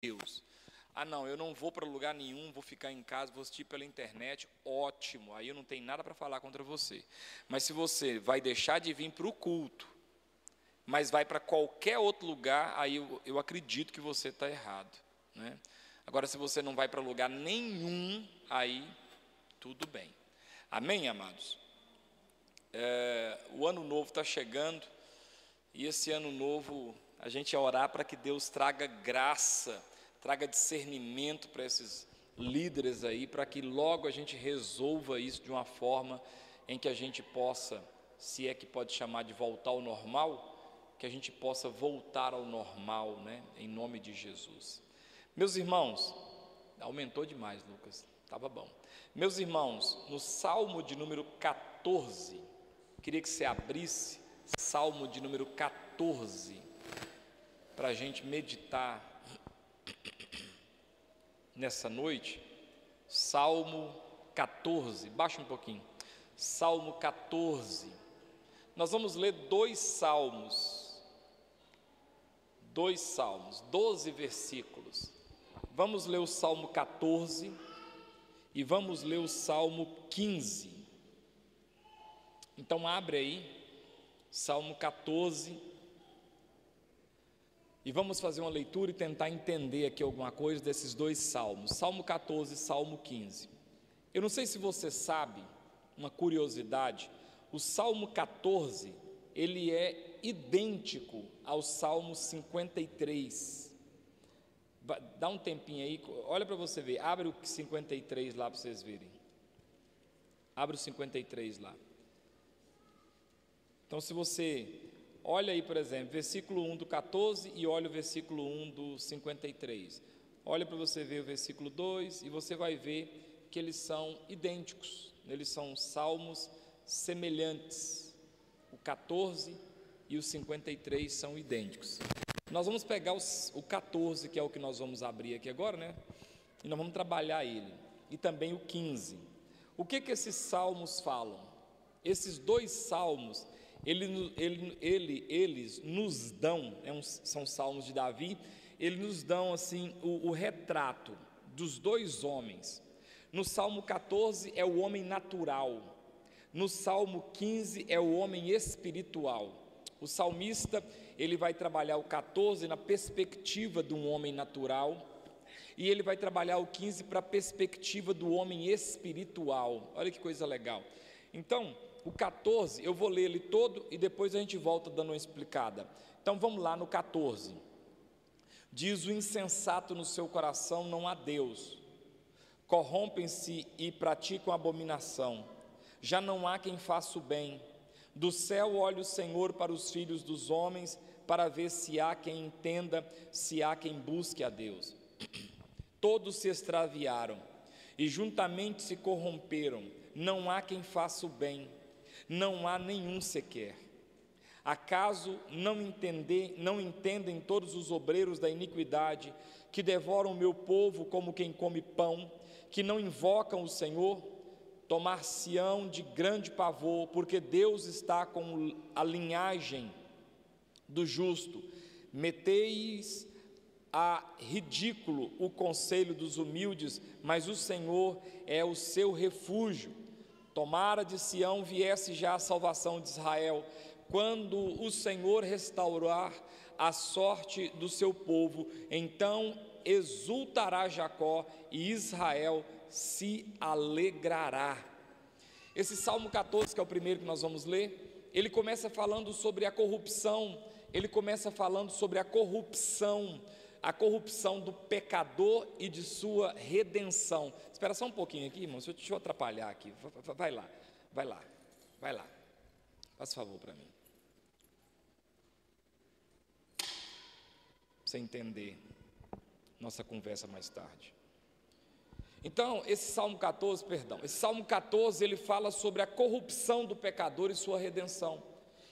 Deus. Ah, não, eu não vou para lugar nenhum, vou ficar em casa, vou assistir pela internet, ótimo, aí eu não tenho nada para falar contra você. Mas se você vai deixar de vir para o culto, mas vai para qualquer outro lugar, aí eu acredito que você está errado, né? Agora, se você não vai para lugar nenhum, aí tudo bem. Amém, amados? O ano novo está chegando, e esse ano novo a gente vai orar para que Deus traga graça, traga discernimento para esses líderes aí, para que logo a gente resolva isso de uma forma em que a gente possa, se é que pode chamar de voltar ao normal, que a gente possa voltar ao normal, né? Em nome de Jesus. Meus irmãos, aumentou demais, Lucas, estava bom. Meus irmãos, no Salmo de número 14, queria que você abrisse Salmo de número 14, para a gente meditar nessa noite. Salmo 14, baixa um pouquinho, Salmo 14, nós vamos ler dois salmos, 12 versículos, vamos ler o Salmo 14 e vamos ler o Salmo 15, então abre aí, Salmo 14, e vamos fazer uma leitura e tentar entender aqui alguma coisa desses dois salmos, Salmo 14 e Salmo 15. Eu não sei se você sabe, uma curiosidade, o Salmo 14, ele é idêntico ao Salmo 53, dá um tempinho aí, olha para você ver, abre o 53 lá para vocês verem, abre o 53 lá. Então, se você olha aí, por exemplo, versículo 1 do 14 e olha o versículo 1 do 53. Olha para você ver o versículo 2 e você vai ver que eles são idênticos, eles são salmos semelhantes. O 14 e o 53 são idênticos. Nós vamos pegar o 14, que é o que nós vamos abrir aqui agora, né? E nós vamos trabalhar ele. E também o 15. O que esses salmos falam? Esses dois salmos, eles nos dão, são salmos de Davi, eles nos dão assim o retrato dos dois homens. No Salmo 14 é o homem natural, no Salmo 15 é o homem espiritual. O salmista, ele vai trabalhar o 14 na perspectiva de um homem natural, e ele vai trabalhar o 15 para a perspectiva do homem espiritual. Olha que coisa legal. Então, o 14, eu vou ler ele todo e depois a gente volta dando uma explicada. Então vamos lá no 14. Diz: o insensato no seu coração não há Deus, corrompem-se e praticam abominação, já não há quem faça o bem. Do céu olha o Senhor para os filhos dos homens, para ver se há quem entenda, se há quem busque a Deus. Todos se extraviaram e juntamente se corromperam, não há quem faça o bem, não há nenhum sequer. Acaso não entendem todos os obreiros da iniquidade, que devoram o meu povo como quem come pão, que não invocam o Senhor? Tomar-se-ão de grande pavor, porque Deus está com a linhagem do justo. Meteis a ridículo o conselho dos humildes, mas o Senhor é o seu refúgio. Tomara de Sião viesse já a salvação de Israel, quando o Senhor restaurar a sorte do seu povo, então exultará Jacó e Israel se alegrará. Esse Salmo 14, que é o primeiro que nós vamos ler, ele começa falando sobre a corrupção, a corrupção do pecador e de sua redenção. Espera só um pouquinho aqui, irmão, deixa eu atrapalhar aqui, vai lá, faz favor para mim, para você entender nossa conversa mais tarde. Então, esse Salmo 14, ele fala sobre a corrupção do pecador e sua redenção.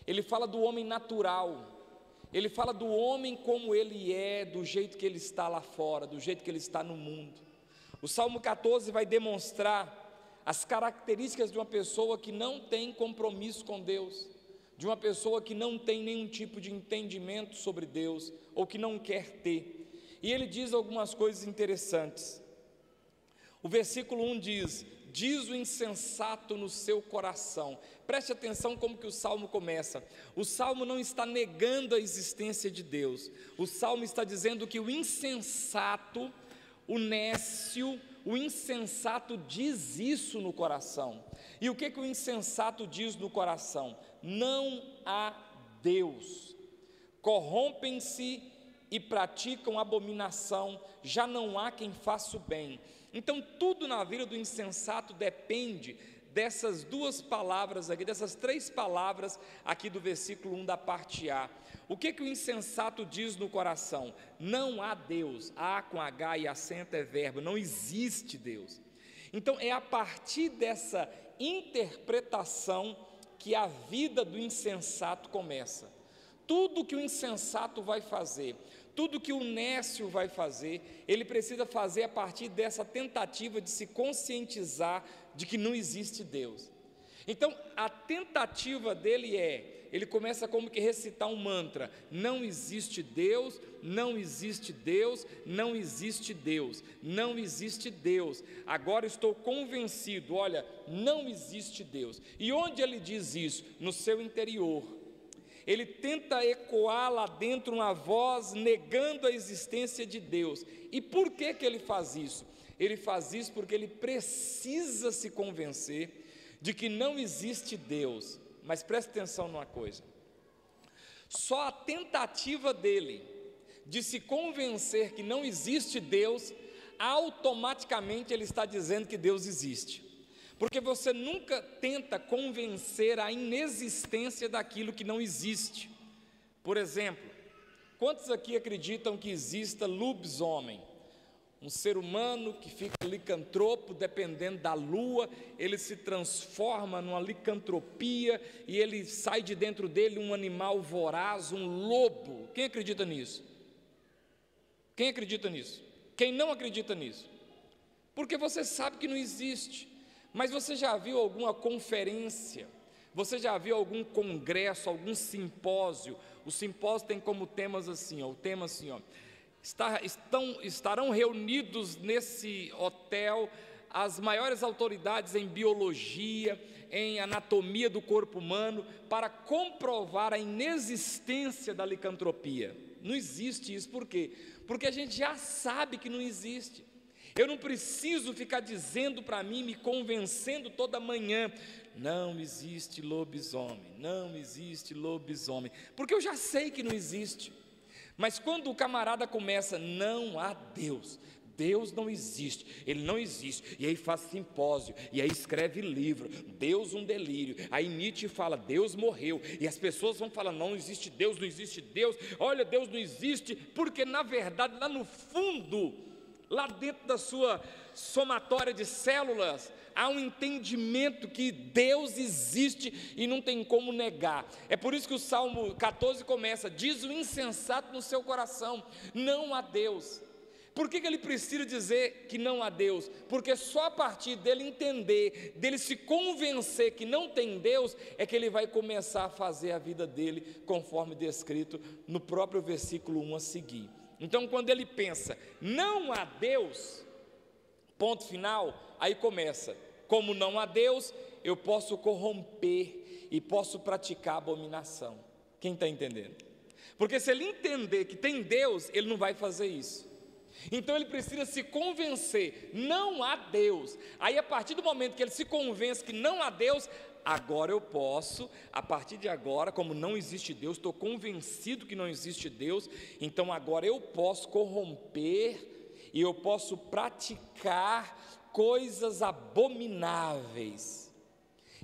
Ele fala do homem natural, ele fala do homem como ele é, do jeito que ele está lá fora, do jeito que ele está no mundo. O Salmo 14 vai demonstrar as características de uma pessoa que não tem compromisso com Deus, de uma pessoa que não tem nenhum tipo de entendimento sobre Deus, ou que não quer ter. E ele diz algumas coisas interessantes. O versículo 1 diz: diz o insensato no seu coração. Preste atenção como que o Salmo começa. O Salmo não está negando a existência de Deus. O Salmo está dizendo que o insensato, o nécio, o insensato diz isso no coração. E o que o insensato diz no coração? Não há Deus. Corrompem-se e praticam abominação, já não há quem faça o bem. Então tudo na vida do insensato depende dessas duas palavras aqui, dessas três palavras aqui do versículo 1 da parte A. O que o insensato diz no coração? Não há Deus. A com H e acento é verbo, não existe Deus. Então é a partir dessa interpretação que a vida do insensato começa. Tudo que o insensato vai fazer, tudo que o nécio vai fazer, ele precisa fazer a partir dessa tentativa de se conscientizar de que não existe Deus. Então, a tentativa dele ele começa como que recitar um mantra: não existe Deus, não existe Deus, não existe Deus, não existe Deus. Agora estou convencido, olha, não existe Deus. E onde ele diz isso? No seu interior. Ele tenta ecoar lá dentro uma voz negando a existência de Deus. E por que ele faz isso? Ele faz isso porque ele precisa se convencer de que não existe Deus. Mas preste atenção numa coisa: só a tentativa dele de se convencer que não existe Deus, automaticamente ele está dizendo que Deus existe. Porque você nunca tenta convencer a inexistência daquilo que não existe. Por exemplo, quantos aqui acreditam que exista lobisomem? Um ser humano que fica licantropo, dependendo da lua, ele se transforma numa licantropia e ele sai de dentro dele um animal voraz, um lobo. Quem acredita nisso? Quem acredita nisso? Quem não acredita nisso? Porque você sabe que não existe. Mas você já viu alguma conferência? Você já viu algum congresso, algum simpósio? O simpósio tem como temas assim, o tema assim, estarão reunidos nesse hotel as maiores autoridades em biologia, em anatomia do corpo humano, para comprovar a inexistência da licantropia. Não existe isso, por quê? Porque a gente já sabe que não existe. Eu não preciso ficar dizendo para mim, me convencendo toda manhã: não existe lobisomem, não existe lobisomem, porque eu já sei que não existe. Mas quando o camarada começa: não há Deus, Deus não existe, Ele não existe, e aí faz simpósio, e aí escreve livro, Deus um delírio, aí Nietzsche fala: Deus morreu, e as pessoas vão falar: não existe Deus, não existe Deus, olha, Deus não existe, porque na verdade lá no fundo, lá dentro da sua somatória de células, há um entendimento que Deus existe e não tem como negar. É por isso que o Salmo 14 começa: diz o insensato no seu coração, não há Deus. Por que ele precisa dizer que não há Deus? Porque só a partir dele entender, dele se convencer que não tem Deus, é que ele vai começar a fazer a vida dele conforme descrito no próprio versículo 1 a seguir. Então, quando ele pensa, não há Deus, ponto final, aí começa: como não há Deus, eu posso corromper e posso praticar abominação. Quem está entendendo? Porque se ele entender que tem Deus, ele não vai fazer isso. Então ele precisa se convencer, não há Deus. Aí a partir do momento que ele se convence que não há Deus, agora eu posso, a partir de agora, como não existe Deus, estou convencido que não existe Deus, então agora eu posso corromper e eu posso praticar coisas abomináveis.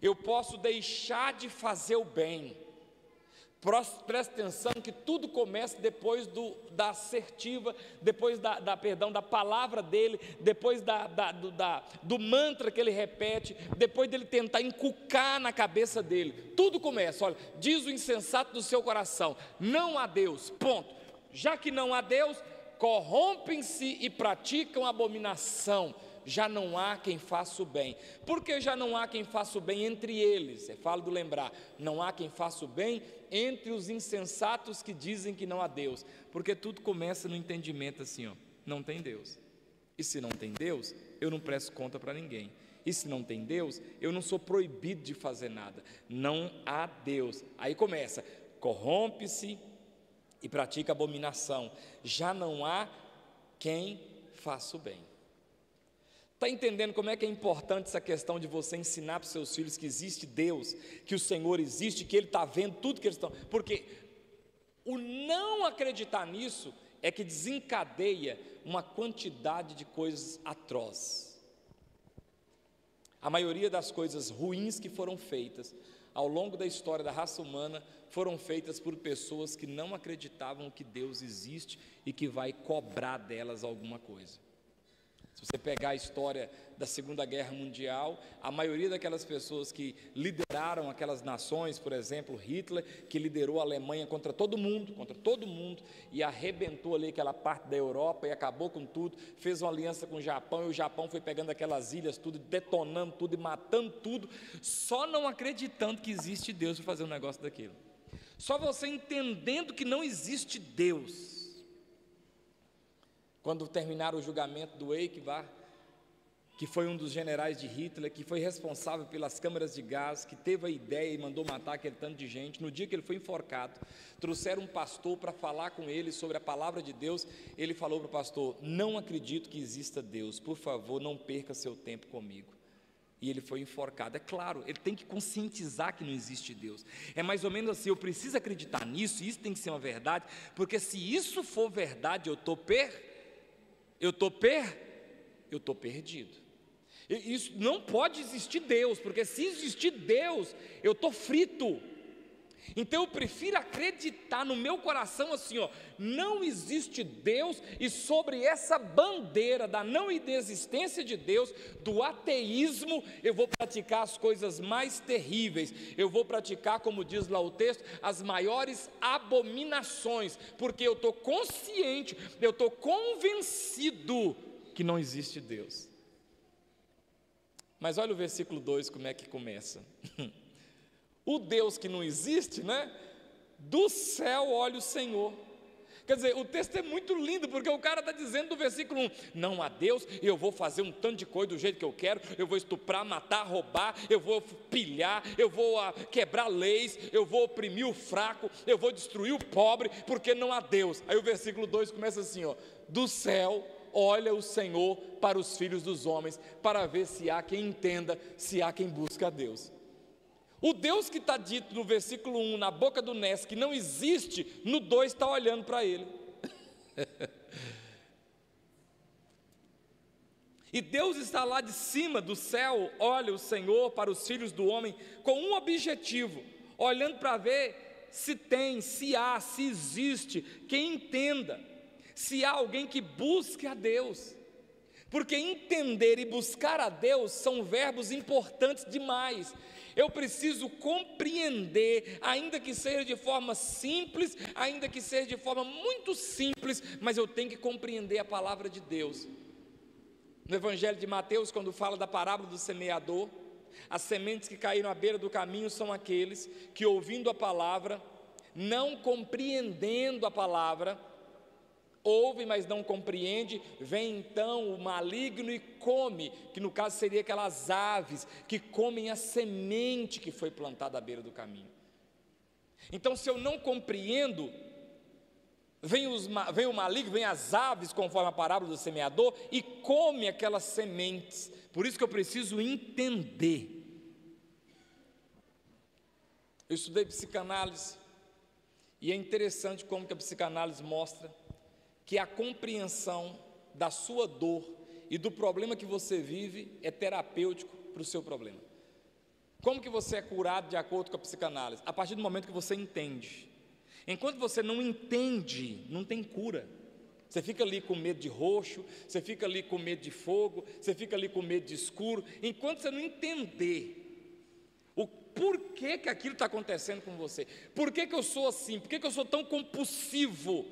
Eu posso deixar de fazer o bem. Preste atenção que tudo começa depois da assertiva, depois da palavra dele, depois do mantra que ele repete, depois dele tentar inculcar na cabeça dele. Tudo começa, olha, diz o insensato do seu coração: não há Deus, ponto. Já que não há Deus, corrompem-se e praticam abominação. já não há quem faça o bem. Por que já não há quem faça o bem entre eles? É válido lembrar, não há quem faça o bem entre os insensatos que dizem que não há Deus, porque tudo começa no entendimento assim, ó, não tem Deus, e se não tem Deus, eu não presto conta para ninguém, e se não tem Deus, eu não sou proibido de fazer nada, não há Deus. Aí começa, corrompe-se e pratica abominação, já não há quem faça o bem. Está entendendo como é que é importante essa questão de você ensinar para os seus filhos que existe Deus, que o Senhor existe, que Ele está vendo tudo que eles estão, porque o não acreditar nisso é que desencadeia uma quantidade de coisas atrozes. A maioria das coisas ruins que foram feitas ao longo da história da raça humana foram feitas por pessoas que não acreditavam que Deus existe e que vai cobrar delas alguma coisa. Se você pegar a história da Segunda Guerra Mundial, a maioria daquelas pessoas que lideraram aquelas nações, por exemplo, Hitler, que liderou a Alemanha contra todo mundo, e arrebentou ali aquela parte da Europa e acabou com tudo, fez uma aliança com o Japão, e o Japão foi pegando aquelas ilhas, tudo, detonando tudo e matando tudo, só não acreditando que existe Deus para fazer um negócio daquilo. Só você entendendo que não existe Deus. Quando terminaram o julgamento do Eichmann, que foi um dos generais de Hitler, que foi responsável pelas câmaras de gás, que teve a ideia e mandou matar aquele tanto de gente, no dia que ele foi enforcado, trouxeram um pastor para falar com ele sobre a palavra de Deus. Ele falou para o pastor: não acredito que exista Deus, por favor, não perca seu tempo comigo. E ele foi enforcado. É claro, ele tem que conscientizar que não existe Deus. É mais ou menos assim, eu preciso acreditar nisso, isso tem que ser uma verdade, porque se isso for verdade, eu estou perdido. Isso não pode existir Deus, porque se existir Deus, eu estou frito. Então eu prefiro acreditar no meu coração assim, ó, não existe Deus, e sobre essa bandeira da não inexistência de Deus, do ateísmo, eu vou praticar as coisas mais terríveis, eu vou praticar, como diz lá o texto, as maiores abominações, porque eu estou consciente, eu estou convencido que não existe Deus. Mas olha o versículo 2, como é que começa. O Deus que não existe, né? Do céu olha o Senhor. Quer dizer, o texto é muito lindo, porque o cara está dizendo no versículo 1, não há Deus, eu vou fazer um tanto de coisa do jeito que eu quero, eu vou estuprar, matar, roubar, eu vou pilhar, eu vou quebrar leis, eu vou oprimir o fraco, eu vou destruir o pobre, porque não há Deus. Aí o versículo 2 começa assim, ó, do céu olha o Senhor para os filhos dos homens, para ver se há quem entenda, se há quem busca a Deus. O Deus que está dito no versículo 1, na boca do Ness, que não existe, no 2 está olhando para ele. E Deus está lá de cima do céu, olha o Senhor para os filhos do homem, com um objetivo, olhando para ver se tem, se há, se existe, quem entenda, se há alguém que busque a Deus, porque entender e buscar a Deus são verbos importantes demais. Eu preciso compreender, ainda que seja de forma simples, ainda que seja de forma muito simples, mas eu tenho que compreender a palavra de Deus. No Evangelho de Mateus, quando fala da parábola do semeador, as sementes que caíram à beira do caminho são aqueles que, ouvindo a palavra, não compreendendo a palavra, ouve, mas não compreende, vem então o maligno e come, que no caso seria aquelas aves que comem a semente que foi plantada à beira do caminho. Então, se eu não compreendo, vem o maligno, vem as aves, conforme a parábola do semeador, e come aquelas sementes. Por isso que eu preciso entender. Eu estudei psicanálise, e é interessante como que a psicanálise mostra que a compreensão da sua dor e do problema que você vive é terapêutico para o seu problema. Como que você é curado de acordo com a psicanálise? A partir do momento que você entende. Enquanto você não entende, não tem cura. Você fica ali com medo de roxo, você fica ali com medo de fogo, você fica ali com medo de escuro. Enquanto você não entender o porquê que aquilo está acontecendo com você, por que eu sou assim, por que eu sou tão compulsivo,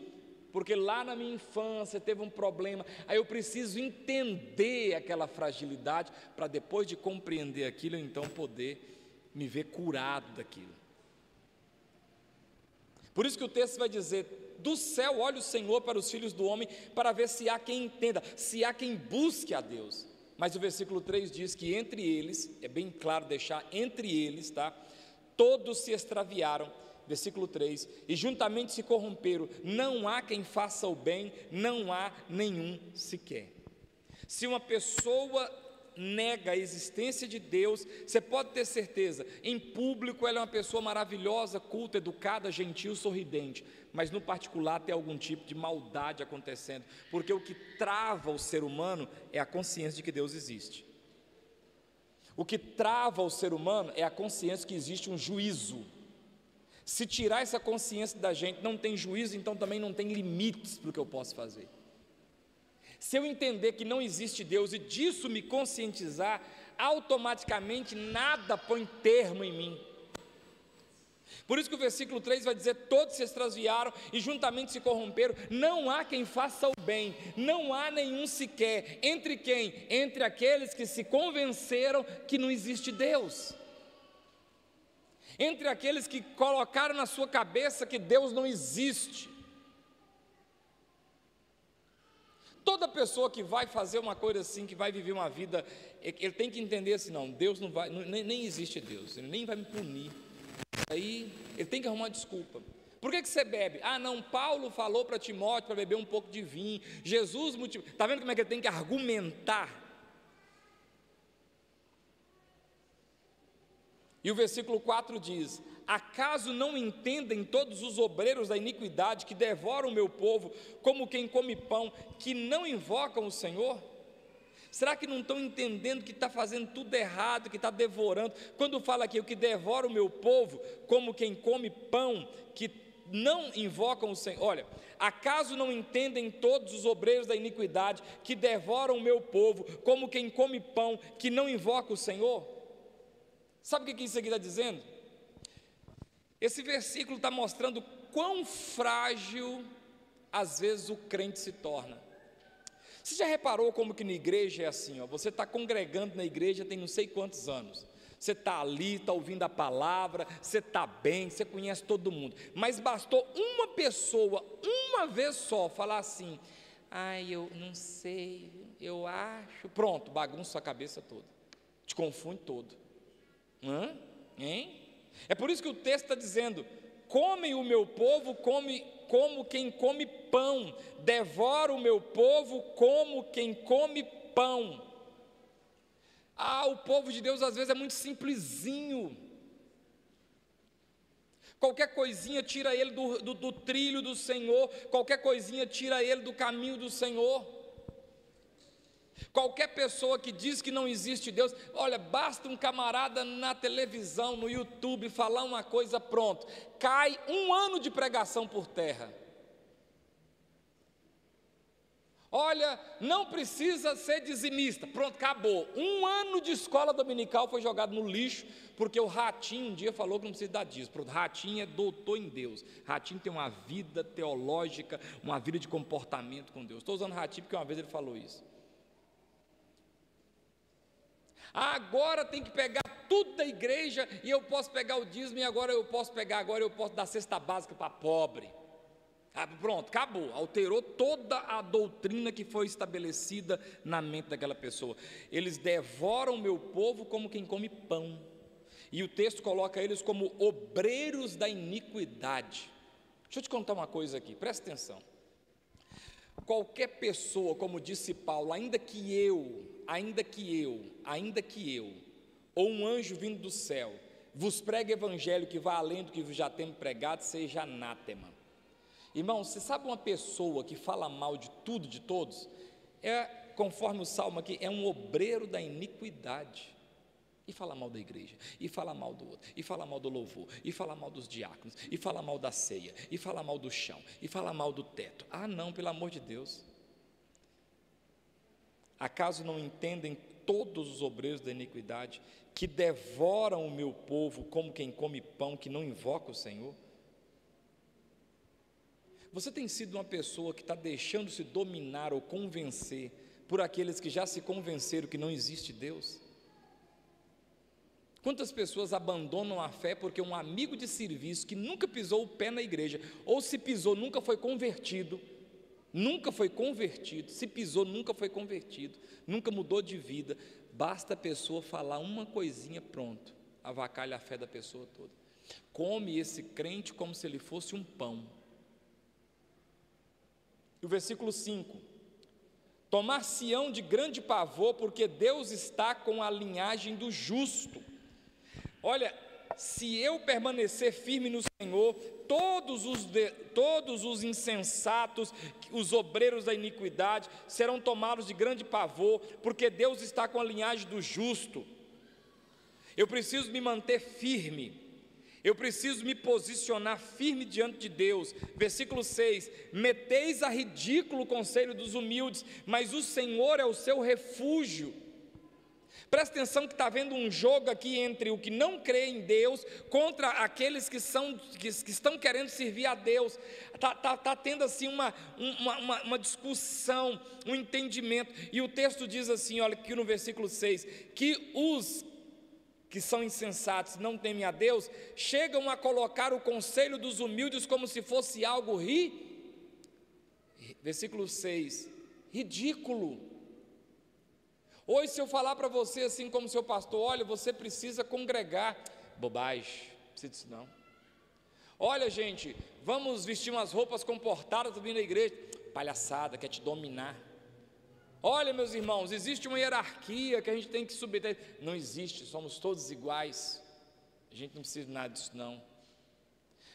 porque lá na minha infância teve um problema, aí eu preciso entender aquela fragilidade, para depois de compreender aquilo, eu então poder me ver curado daquilo. Por isso que o texto vai dizer: do céu olha o Senhor para os filhos do homem, para ver se há quem entenda, se há quem busque a Deus. Mas o versículo 3 diz que entre eles, é bem claro deixar, entre eles, tá? Todos se extraviaram, versículo 3, e juntamente se corromperam, não há quem faça o bem, não há nenhum sequer. Se uma pessoa nega a existência de Deus, você pode ter certeza, em público ela é uma pessoa maravilhosa, culta, educada, gentil, sorridente, mas no particular tem algum tipo de maldade acontecendo, porque o que trava o ser humano é a consciência de que Deus existe. O que trava o ser humano é a consciência que existe um juízo. Se tirar essa consciência da gente, não tem juízo, então também não tem limites para o que eu posso fazer. Se eu entender que não existe Deus e disso me conscientizar, automaticamente nada põe termo em mim. Por isso que o versículo 3 vai dizer: todos se extraviaram e juntamente se corromperam, não há quem faça o bem, não há nenhum sequer. Entre quem? Entre aqueles que se convenceram que não existe Deus, entre aqueles que colocaram na sua cabeça que Deus não existe. Toda pessoa que vai fazer uma coisa assim, que vai viver uma vida, ele tem que entender assim: não, Deus não vai, nem existe Deus, Ele nem vai me punir. Aí ele tem que arrumar desculpa. Por que você bebe? Ah não, Paulo falou para Timóteo para beber um pouco de vinho, Jesus está vendo como é que ele tem que argumentar? E o versículo 4 diz: acaso não entendem todos os obreiros da iniquidade que devoram o meu povo, como quem come pão, que não invocam o Senhor? Será que não estão entendendo que está fazendo tudo errado, que está devorando? Quando fala aqui, o que devora o meu povo, como quem come pão, que não invocam o Senhor. Olha, acaso não entendem todos os obreiros da iniquidade, que devoram o meu povo, como quem come pão, que não invoca o Senhor? Sabe o que isso aqui está dizendo? Esse versículo está mostrando quão frágil às vezes o crente se torna. Você já reparou como que na igreja é assim, ó, você está congregando na igreja tem não sei quantos anos, você está ali, está ouvindo a palavra, você está bem, você conhece todo mundo, mas bastou uma pessoa, uma vez só, falar assim: ai, eu não sei, eu acho, pronto, bagunça a cabeça toda, te confunde todo. Hein? É por isso que o texto está dizendo: come o meu povo como quem come pão, devora o meu povo como quem come pão. O povo de Deus às vezes é muito simplesinho, qualquer coisinha tira ele do trilho do Senhor, qualquer coisinha tira ele do caminho do Senhor. Qualquer pessoa que diz que não existe Deus, olha, basta um camarada na televisão, no YouTube, falar uma coisa, pronto, cai um ano de pregação por terra. Olha, não precisa ser dizimista, pronto, acabou. Um ano de escola dominical foi jogado no lixo, porque o Ratinho um dia falou que não precisa dar dízimo. Pronto, Ratinho é doutor em Deus, Ratinho tem uma vida teológica, uma vida de comportamento com Deus. Estou usando Ratinho porque uma vez ele falou isso. Agora tem que pegar tudo da igreja, e eu posso pegar o dízimo, e agora eu posso dar cesta básica para pobre. Pronto, acabou, alterou toda a doutrina que foi estabelecida na mente daquela pessoa. Eles devoram o meu povo como quem come pão, e o texto coloca eles como obreiros da iniquidade. Deixa eu te contar uma coisa aqui, presta atenção. Qualquer pessoa, como disse Paulo, ainda que eu, ou um anjo vindo do céu, vos pregue evangelho que vá além do que já temos pregado, seja anátema. Irmão, você sabe uma pessoa que fala mal de tudo, de todos? Conforme o salmo aqui, é um obreiro da iniquidade. E fala mal da igreja, e fala mal do outro, e fala mal do louvor, e fala mal dos diáconos, e fala mal da ceia, e fala mal do chão, e fala mal do teto. Não, pelo amor de Deus. Acaso não entendem todos os obreiros da iniquidade, que devoram o meu povo como quem come pão, que não invoca o Senhor? Você tem sido uma pessoa que está deixando-se dominar ou convencer por aqueles que já se convenceram que não existe Deus? Quantas pessoas abandonam a fé porque um amigo de serviço que nunca pisou o pé na igreja, ou se pisou, nunca foi convertido, se pisou, nunca foi convertido, nunca mudou de vida, basta a pessoa falar uma coisinha, pronto, avacalha a fé da pessoa toda. Come esse crente como se ele fosse um pão. E o versículo 5: tomar-se-ão de grande pavor, porque Deus está com a linhagem do justo. Olha, se eu permanecer firme no Senhor, todos os insensatos, os obreiros da iniquidade, serão tomados de grande pavor, porque Deus está com a linhagem do justo. Eu preciso me manter firme, eu preciso me posicionar firme diante de Deus. Versículo 6: meteis a ridículo o conselho dos humildes, mas o Senhor é o seu refúgio. Presta atenção que está havendo um jogo aqui entre o que não crê em Deus contra aqueles que estão querendo servir a Deus. Está tendo assim uma discussão, um entendimento, e o texto diz assim, olha aqui no versículo 6, que os que são insensatos, não temem a Deus, chegam a colocar o conselho dos humildes como se fosse algo versículo 6, ridículo. Hoje, se eu falar para você assim como seu pastor, olha, você precisa congregar, bobagem, não precisa disso não. Olha, gente, vamos vestir umas roupas comportadas para vir na igreja, palhaçada, quer te dominar. Olha, meus irmãos, existe uma hierarquia que a gente tem que subir. Não existe, somos todos iguais. A gente não precisa de nada disso não.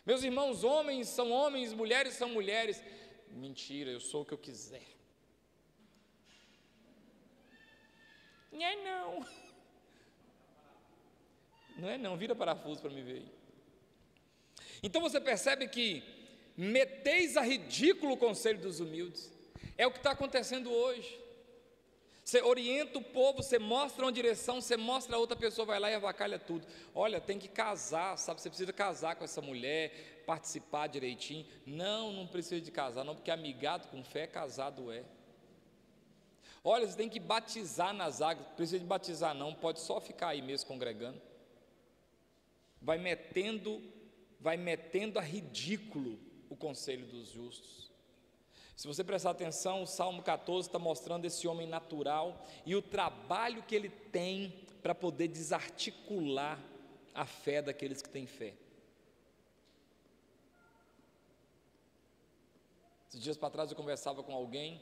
Meus irmãos, homens são homens, mulheres são mulheres. Mentira, eu sou o que eu quiser. Não é não, vira parafuso para me ver aí. Então você percebe que meteis a ridículo o conselho dos humildes. É o que está acontecendo hoje. Você orienta o povo, você mostra uma direção, você mostra a outra pessoa, vai lá e avacalha tudo. Olha, tem que casar, sabe? Você precisa casar com essa mulher, participar direitinho. Não precisa de casar não, porque amigado com fé, casado é. Olha, você tem que batizar nas águas, não precisa de batizar não, pode só ficar aí mesmo congregando. Vai metendo a ridículo o conselho dos justos. Se você prestar atenção, o Salmo 14 está mostrando esse homem natural e o trabalho que ele tem para poder desarticular a fé daqueles que têm fé. Esses dias para trás eu conversava com alguém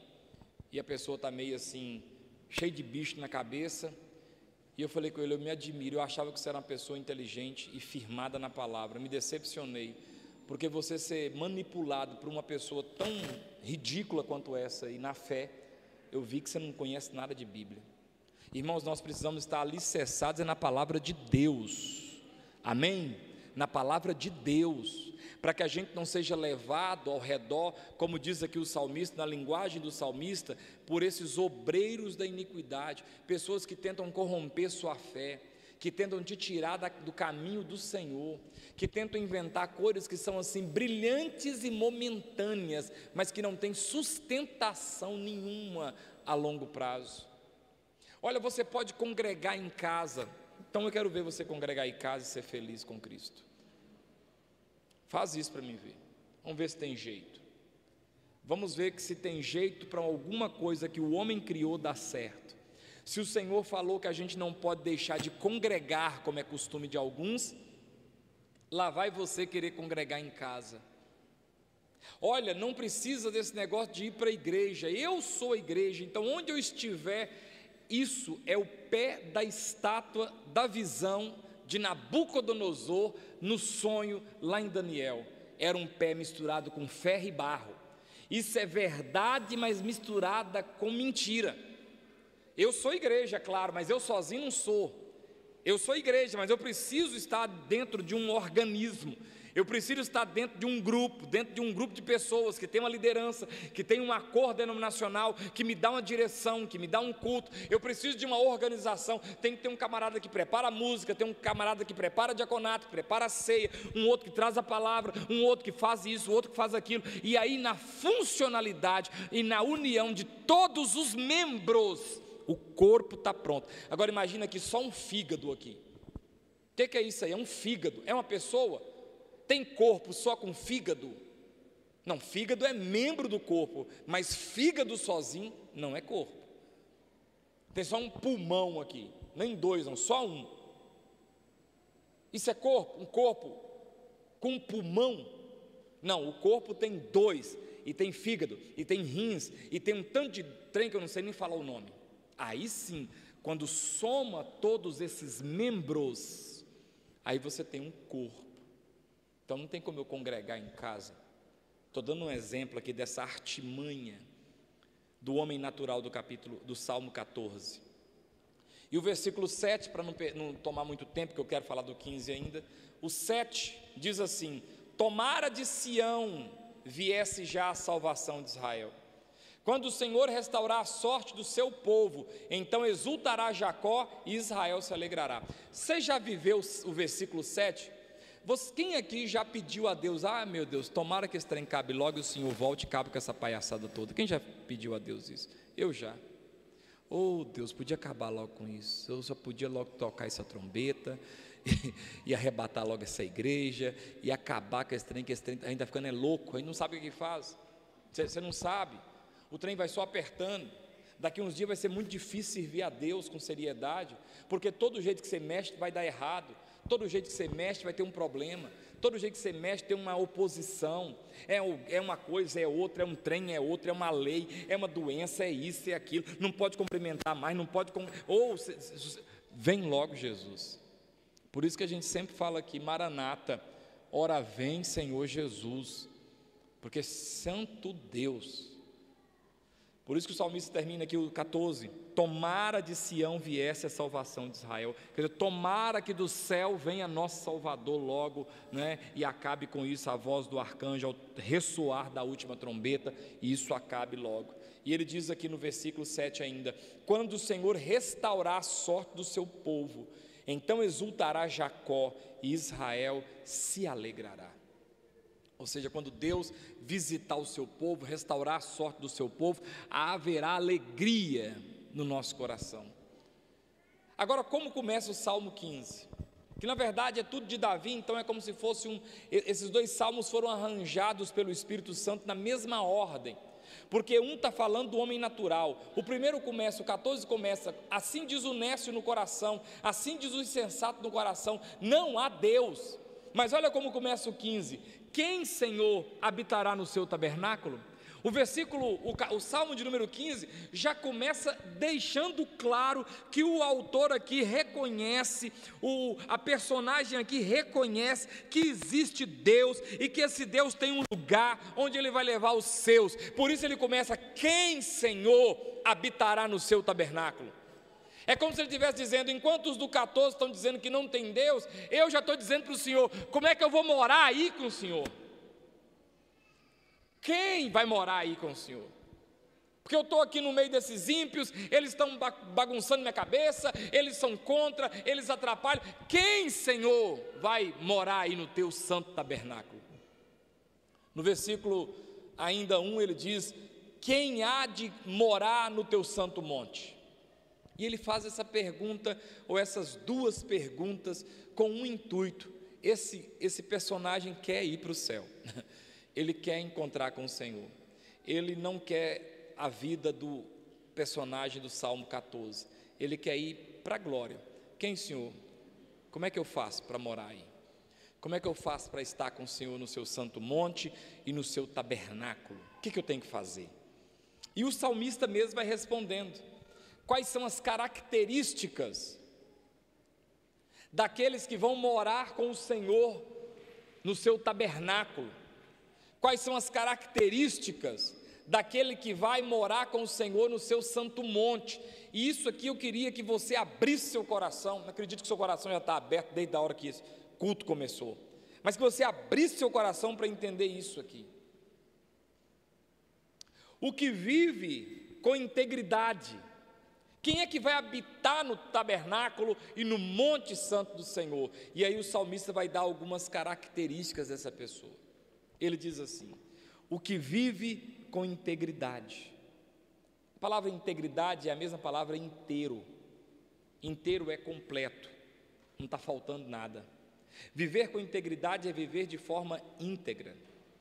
e a pessoa está meio assim, cheio de bicho na cabeça, e eu falei com ele, eu me admiro, eu achava que você era uma pessoa inteligente e firmada na palavra, me decepcionei, porque você ser manipulado por uma pessoa tão ridícula quanto essa, e na fé, eu vi que você não conhece nada de Bíblia. Irmãos, nós precisamos estar alicerçados na palavra de Deus, amém? Na palavra de Deus, para que a gente não seja levado ao redor, como diz aqui o salmista, na linguagem do salmista, por esses obreiros da iniquidade, pessoas que tentam corromper sua fé, que tentam te tirar do caminho do Senhor, que tentam inventar coisas que são assim brilhantes e momentâneas, mas que não têm sustentação nenhuma a longo prazo. Olha, você pode congregar em casa, então eu quero ver você congregar em casa e ser feliz com Cristo. Faz isso para mim ver, vamos ver se tem jeito. Vamos ver que se tem jeito para alguma coisa que o homem criou dar certo. Se o Senhor falou que a gente não pode deixar de congregar, como é costume de alguns, lá vai você querer congregar em casa. Olha, não precisa desse negócio de ir para a igreja, eu sou a igreja, então onde eu estiver, isso é o pé da estátua da visão de Nabucodonosor no sonho lá em Daniel. Era um pé misturado com ferro e barro. Isso é verdade, mas misturada com mentira. Eu sou igreja, claro, mas eu sozinho não sou. Eu sou igreja, mas eu preciso estar dentro de um organismo. Eu preciso estar dentro de um grupo de pessoas que tem uma liderança, que tem uma cor denominacional, que me dá uma direção, que me dá um culto. Eu preciso de uma organização. Tem que ter um camarada que prepara a música, tem um camarada que prepara o diaconato, que prepara a ceia, um outro que traz a palavra, um outro que faz isso, outro que faz aquilo. E aí, na funcionalidade e na união de todos os membros, o corpo está pronto. Agora imagina aqui só um fígado aqui. O que é isso aí? É um fígado, é uma pessoa? Tem corpo só com fígado? Não, fígado é membro do corpo, mas fígado sozinho não é corpo. Tem só um pulmão aqui, nem dois, não, só um. Isso é corpo? Um corpo com um pulmão? Não, o corpo tem dois, e tem fígado, e tem rins, e tem um tanto de trem que eu não sei nem falar o nome. Aí sim, quando soma todos esses membros, aí você tem um corpo. Então não tem como eu congregar em casa. Estou dando um exemplo aqui dessa artimanha do homem natural do Salmo 14. E o versículo 7, para não tomar muito tempo, que eu quero falar do 15 ainda, o 7 diz assim: tomara de Sião viesse já a salvação de Israel. Quando o Senhor restaurar a sorte do seu povo, então exultará Jacó e Israel se alegrará. Você já viveu o versículo 7? Quem aqui já pediu a Deus, meu Deus, tomara que esse trem cabe logo e o Senhor volte e cabe com essa palhaçada toda? Quem já pediu a Deus isso? Eu já. Deus, podia acabar logo com isso, eu só podia logo tocar essa trombeta e arrebatar logo essa igreja e acabar com esse trem, que esse trem ainda está ficando louco, aí não sabe o que faz, você não sabe, o trem vai só apertando. Daqui uns dias vai ser muito difícil servir a Deus com seriedade, porque todo jeito que você mexe vai dar errado, todo jeito que você mexe vai ter um problema, todo jeito que você mexe tem uma oposição, é uma coisa, é outra, é um trem, é outra, é uma lei, é uma doença, é isso, é aquilo, não pode cumprimentar mais, não pode, vem logo Jesus. Por isso que a gente sempre fala aqui, Maranata, ora vem Senhor Jesus, porque santo Deus. Por isso que o salmista termina aqui o 14, tomara de Sião viesse a salvação de Israel, quer dizer, tomara que do céu venha nosso Salvador logo, né, e acabe com isso a voz do arcanjo ao ressoar da última trombeta, e isso acabe logo. E ele diz aqui no versículo 7 ainda, quando o Senhor restaurar a sorte do seu povo, então exultará Jacó e Israel se alegrará. Ou seja, quando Deus visitar o seu povo, restaurar a sorte do seu povo, haverá alegria no nosso coração. Agora, como começa o Salmo 15? Que na verdade é tudo de Davi, então é como se fosse esses dois salmos foram arranjados pelo Espírito Santo na mesma ordem, porque um está falando do homem natural. O primeiro começa, o 14 começa, assim diz o nécio no coração, assim diz o insensato no coração, não há Deus. Mas olha como começa o 15, quem, Senhor, habitará no seu tabernáculo? O Salmo de número 15, já começa deixando claro que o autor aqui reconhece, a personagem aqui reconhece que existe Deus, e que esse Deus tem um lugar onde Ele vai levar os seus, por isso ele começa, quem, Senhor, habitará no seu tabernáculo? É como se ele estivesse dizendo, enquanto os do 14 estão dizendo que não tem Deus, eu já estou dizendo para o Senhor, como é que eu vou morar aí com o Senhor? Quem vai morar aí com o Senhor? Porque eu estou aqui no meio desses ímpios, eles estão bagunçando minha cabeça, eles são contra, eles atrapalham. Quem, Senhor, vai morar aí no teu santo tabernáculo? No versículo ainda 1 ele diz, quem há de morar no teu santo monte? E ele faz essa pergunta, ou essas duas perguntas, com um intuito. Esse personagem quer ir para o céu, ele quer encontrar com o Senhor, ele não quer a vida do personagem do Salmo 14, ele quer ir para a glória. Quem, Senhor? Como é que eu faço para morar aí? Como é que eu faço para estar com o Senhor no seu santo monte e no seu tabernáculo? O que eu tenho que fazer? E o salmista mesmo vai respondendo, quais são as características daqueles que vão morar com o Senhor no seu tabernáculo? Quais são as características daquele que vai morar com o Senhor no seu santo monte? E isso aqui eu queria que você abrisse seu coração. Não acredito que seu coração já está aberto desde a hora que esse culto começou, mas que você abrisse seu coração para entender isso aqui. O que vive com integridade, quem é que vai habitar no tabernáculo e no monte santo do Senhor? E aí o salmista vai dar algumas características dessa pessoa. Ele diz assim: o que vive com integridade. A palavra integridade é a mesma palavra inteiro. Inteiro é completo, não está faltando nada. Viver com integridade é viver de forma íntegra,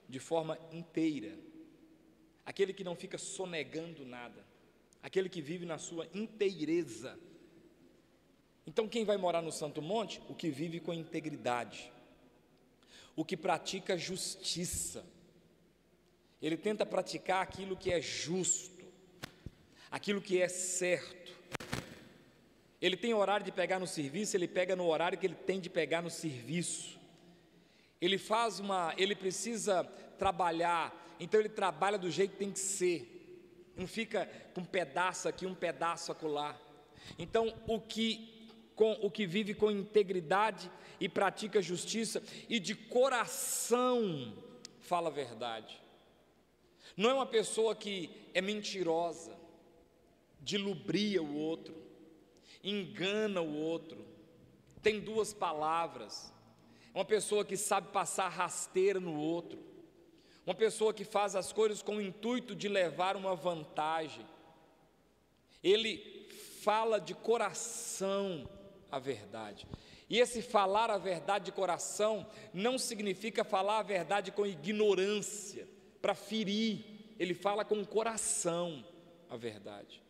de forma inteira. Aquele que não fica sonegando nada, aquele que vive na sua inteireza. Então, quem vai morar no Santo Monte? O que vive com integridade, o que pratica justiça. Ele tenta praticar aquilo que é justo, aquilo que é certo. Ele tem horário de pegar no serviço, ele pega no horário que ele tem de pegar no serviço. Ele precisa trabalhar, então ele trabalha do jeito que tem que ser. Não fica com um pedaço aqui, um pedaço acolá. Então, o que vive com integridade e pratica justiça e de coração fala a verdade. Não é uma pessoa que é mentirosa, dilubria o outro, engana o outro, tem duas palavras. É uma pessoa que sabe passar rasteira no outro, uma pessoa que faz as coisas com o intuito de levar uma vantagem. Ele fala de coração a verdade, e esse falar a verdade de coração não significa falar a verdade com ignorância, para ferir. Ele fala com o coração a verdade.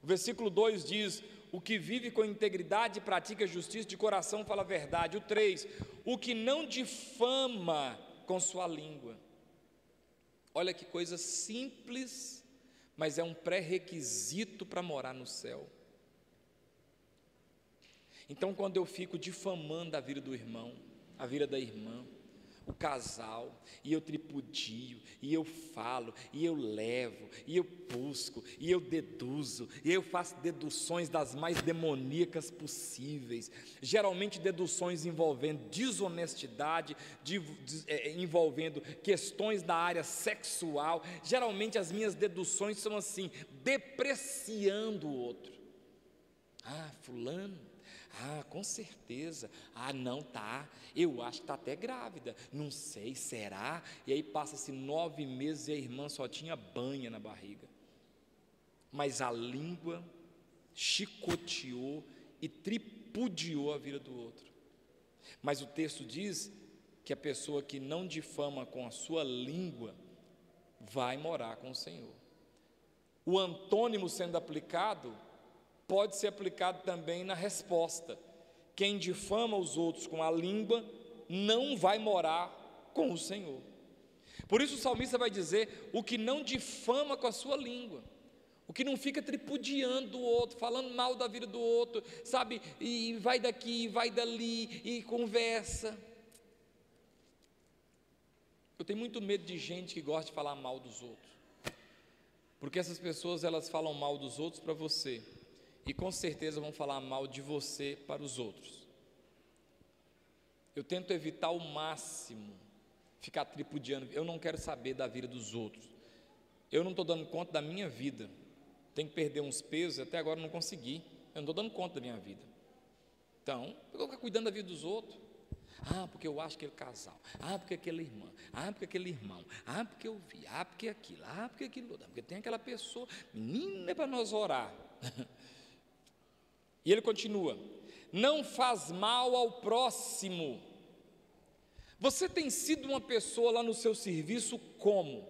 O versículo 2 diz: o que vive com integridade e pratica justiça de coração fala a verdade. O 3, o que não difama com sua língua. Olha que coisa simples, mas é um pré-requisito para morar no céu. Então, quando eu fico difamando a vida do irmão, a vida da irmã, o casal, e eu tripudio, e eu falo, e eu levo, e eu busco, e eu deduzo, e eu faço deduções das mais demoníacas possíveis, geralmente deduções envolvendo desonestidade, envolvendo questões da área sexual. Geralmente as minhas deduções são assim, depreciando o outro. Fulano, com certeza, não tá, eu acho que está até grávida, não sei, será? E aí passa-se 9 meses e a irmã só tinha banha na barriga, mas a língua chicoteou e tripudiou a vida do outro. Mas o texto diz que a pessoa que não difama com a sua língua vai morar com o Senhor. O antônimo sendo aplicado pode ser aplicado também na resposta. Quem difama os outros com a língua não vai morar com o Senhor. Por isso o salmista vai dizer: o que não difama com a sua língua, o que não fica tripudiando o outro, falando mal da vida do outro, sabe, e vai daqui, vai dali, e conversa. Eu tenho muito medo de gente que gosta de falar mal dos outros, porque essas pessoas, elas falam mal dos outros para você, e com certeza vão falar mal de você para os outros. Eu tento evitar ao máximo ficar tripudiando. Eu não quero saber da vida dos outros. Eu não estou dando conta da minha vida. Tenho que perder uns pesos, até agora não consegui. Eu não estou dando conta da minha vida. Então, eu vou ficar cuidando da vida dos outros. Porque eu acho aquele casal, porque aquela irmã, porque aquele irmão, porque eu vi, porque aquilo, porque aquilo, porque tem aquela pessoa. Menina, é para nós orar. E ele continua: não faz mal ao próximo. Você tem sido uma pessoa lá no seu serviço como?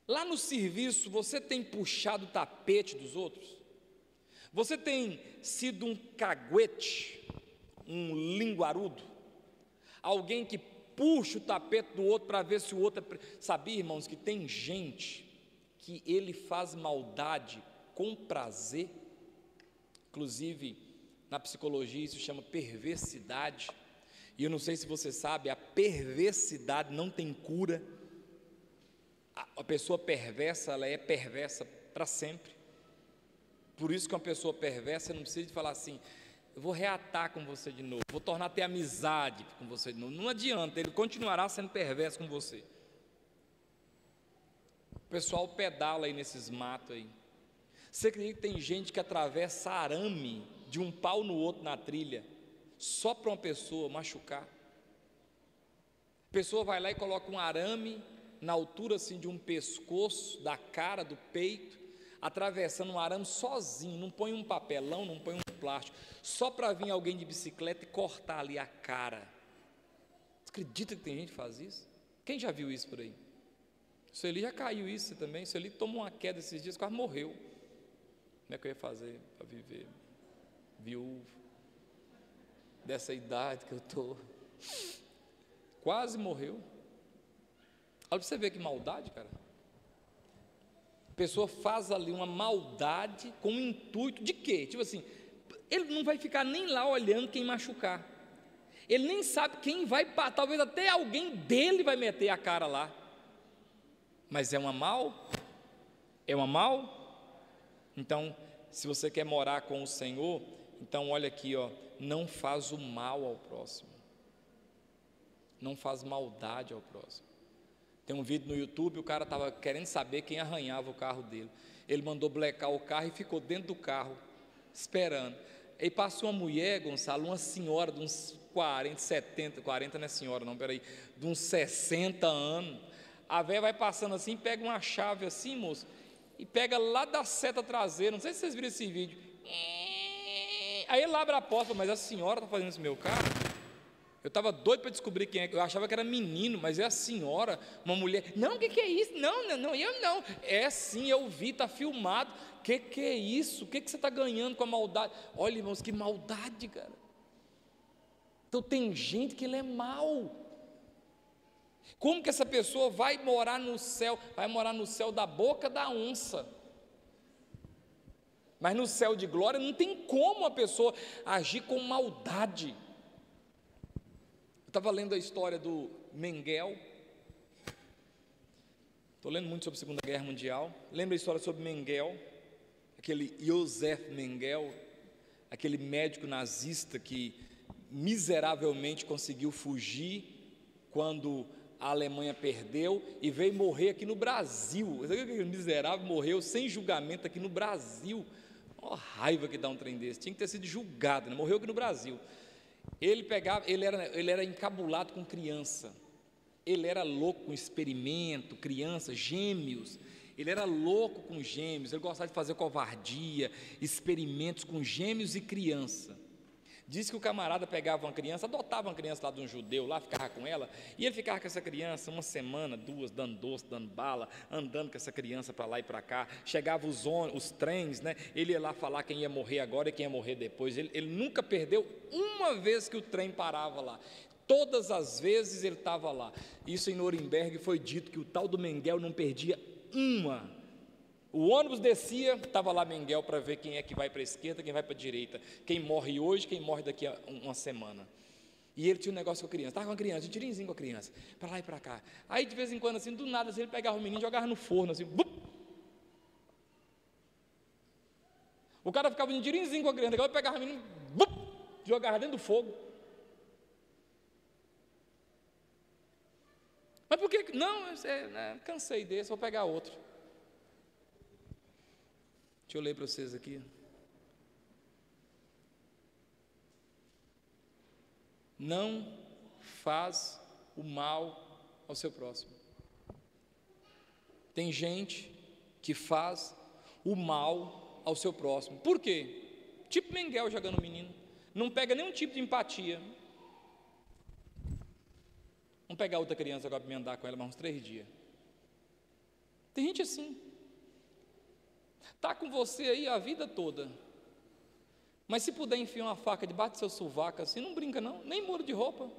Lá no serviço você tem puxado o tapete dos outros? Você tem sido um caguete, um linguarudo? Alguém que puxa o tapete do outro para ver se o outro... Sabia, irmãos, que tem gente que ele faz maldade com prazer? Inclusive, na psicologia isso chama perversidade, e eu não sei se você sabe, a perversidade não tem cura. A pessoa perversa, ela é perversa para sempre. Por isso que uma pessoa perversa não precisa de falar assim: eu vou reatar com você de novo, vou tornar a ter amizade com você de novo. Não adianta, ele continuará sendo perverso com você. O pessoal pedala aí nesses matos aí. Você acredita que tem gente que atravessa arame de um pau no outro na trilha, só para uma pessoa machucar? A pessoa vai lá e coloca um arame na altura assim de um pescoço, da cara, do peito, atravessando um arame sozinho, não põe um papelão, não põe um plástico, só para vir alguém de bicicleta e cortar ali a cara. Você acredita que tem gente que faz isso? Quem já viu isso por aí? O Sueli já caiu isso também. O Sueli tomou uma queda esses dias, quase morreu. Como é que eu ia fazer para viver viúvo, dessa idade que eu estou? Quase morreu. Olha para você ver que maldade, cara. A pessoa faz ali uma maldade com o intuito de quê? Tipo assim, ele não vai ficar nem lá olhando quem machucar. Ele nem sabe quem vai, talvez até alguém dele vai meter a cara lá. Mas é uma mal? É uma mal? Então, se você quer morar com o Senhor, então olha aqui, ó, não faz o mal ao próximo. Não faz maldade ao próximo. Tem um vídeo no YouTube, o cara estava querendo saber quem arranhava o carro dele. Ele mandou blecar o carro e ficou dentro do carro, esperando. Aí passou uma mulher, Gonçalo, uma senhora de uns 40 não é senhora não, peraí, de uns 60 anos. A velha vai passando assim, pega uma chave assim, moço, e pega lá da seta traseira, não sei se vocês viram esse vídeo. Aí ele abre a porta, mas a senhora está fazendo isso no meu carro? Eu estava doido para descobrir quem é, eu achava que era menino, mas é a senhora, uma mulher. Não, o que é isso? Não, eu não. É sim, eu vi, está filmado. O que é isso? O que você está ganhando com a maldade? Olha, irmãos, que maldade, cara. Então tem gente que ele é mau. Como que essa pessoa vai morar no céu? Vai morar no céu da boca da onça. Mas no céu de glória não tem como a pessoa agir com maldade. Eu estava lendo a história do Mengele. Estou lendo muito sobre a Segunda Guerra Mundial. Lembra a história sobre Mengele? Aquele Josef Mengele, aquele médico nazista que miseravelmente conseguiu fugir quando a Alemanha perdeu e veio morrer aqui no Brasil. Aquele miserável morreu sem julgamento aqui no Brasil. Uma raiva que dá um trem desse. Tinha que ter sido julgado, né? Morreu aqui no Brasil. Ele era encabulado com criança. Ele era louco com experimento, criança, gêmeos. Ele era louco com gêmeos. Ele gostava de fazer covardia, experimentos com gêmeos e criança. Diz que o camarada pegava uma criança, adotava uma criança lá de um judeu, lá ficava com ela, e ele ficava com essa criança uma semana, duas, dando doce, dando bala, andando com essa criança para lá e para cá. Chegava os trens, né? Ele ia lá falar quem ia morrer agora e quem ia morrer depois. Ele nunca perdeu uma vez que o trem parava lá. Todas as vezes ele estava lá. Isso em Nuremberg foi dito que o tal do Mengele não perdia uma. O ônibus descia, estava lá Mengele para ver quem é que vai para a esquerda, quem vai para a direita, quem morre hoje, quem morre daqui a uma semana. E ele tinha um negócio com a criança, estava com a criança, um tirinzinho com a criança, para lá e para cá. Aí de vez em quando, assim, do nada, assim, ele pegava o menino e jogava no forno, assim, bup! O cara ficava de tirinzinho com a criança, agora pegava o menino, bup! Jogava dentro do fogo. Mas por que? Não, cansei desse, vou pegar outro. Deixa eu ler para vocês aqui. Não faz o mal ao seu próximo. Tem gente que faz o mal ao seu próximo. Por quê? Tipo Mengele jogando menino. Não pega nenhum tipo de empatia. Vamos pegar outra criança agora para me andar com ela mais uns 3 dias. Tem gente assim. Está com você aí a vida toda, mas se puder enfiar uma faca debaixo do seu sovaco assim, não brinca não, nem muda de roupa.